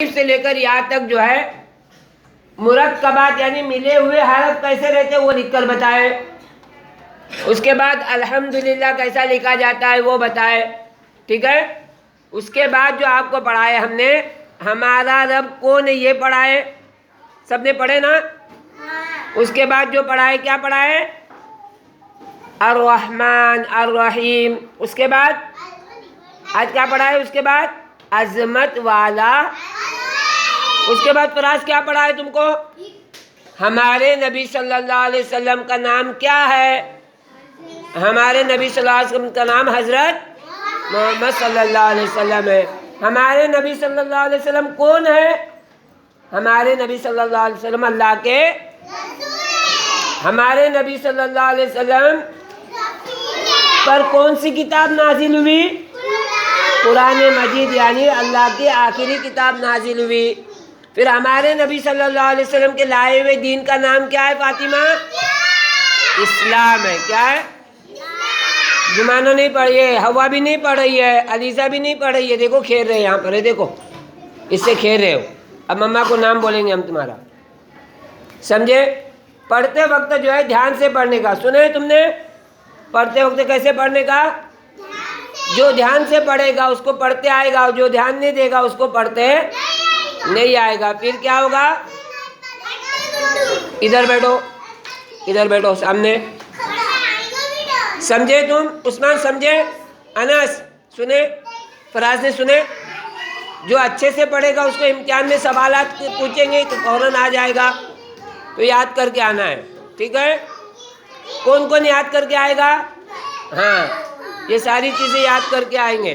से लेकर यहाँ तक जो है मुरक्कबात यानी मिले हुए हरफ कैसे रहते वो लिखकर बताए। उसके बाद अल्हम्दुलिल्लाह कैसा लिखा जाता है वो बताए, ठीक है। उसके बाद जो आपको पढ़ाए हमने, हमारा रब कौन है ये पढ़ाए, सबने पढ़े ना। उसके बाद जो पढ़ाए, क्या पढ़ाए, अर्रहमान अर्रहीम। उसके बाद आज क्या पढ़ाए, उसके बाद अजमत वाला। उसके बाद फराज क्या पढ़ा है तुमको, हमारे नबी सल्लल्लाहु अलैहि वसल्लम का नाम क्या है, हमारे नबी सल्लल्लाहु अलैहि वसल्लम का नाम हजरत मोहम्मद सल्लल्लाहु अलैहि वसल्लम है। हमारे नबी सल्लल्लाहु अलैहि वसल्लम कौन है, हमारे नबी सल्लल्लाहु अलैहि वसल्लम अल्लाह के, हमारे नबी सल्लल्लाहु अलैहि वसल्लम पर कौन सी किताब नाजिल हुई, कुरान मजीद यानी अल्लाह की आखिरी किताब नाजिल हुई। फिर हमारे नबी सल्लल्लाहु अलैहि वसल्लम के लाए हुए दीन का नाम क्या है फातिमा, इस्लाम है। क्या है, जुमाना नहीं पढ़ी है, हवा भी नहीं पढ़ रही है, अलीजा भी नहीं पढ़ रही है। देखो खेल रहे हैं यहाँ पर है, देखो इससे खेल रहे हो। अब मम्मा को नाम बोलेंगे हम तुम्हारा, समझे। पढ़ते वक्त जो है ध्यान से पढ़ने का, सुने तुमने, पढ़ते वक्त कैसे पढ़ने का, जो ध्यान से पढ़ेगा उसको पढ़ते आएगा, और जो ध्यान नहीं देगा उसको पढ़ते नहीं आएगा। फिर क्या होगा, इधर बैठो, इधर बैठो सामने, समझे तुम, उस्मान समझे, अनस सुने, फराज ने सुने। जो अच्छे से पढ़ेगा उसको इम्तिहान में सवालात पूछेंगे तो फौरन आ जाएगा, तो याद करके आना है, ठीक है। कौन कौन याद करके आएगा, हाँ ये सारी चीज़ें याद करके आएंगे।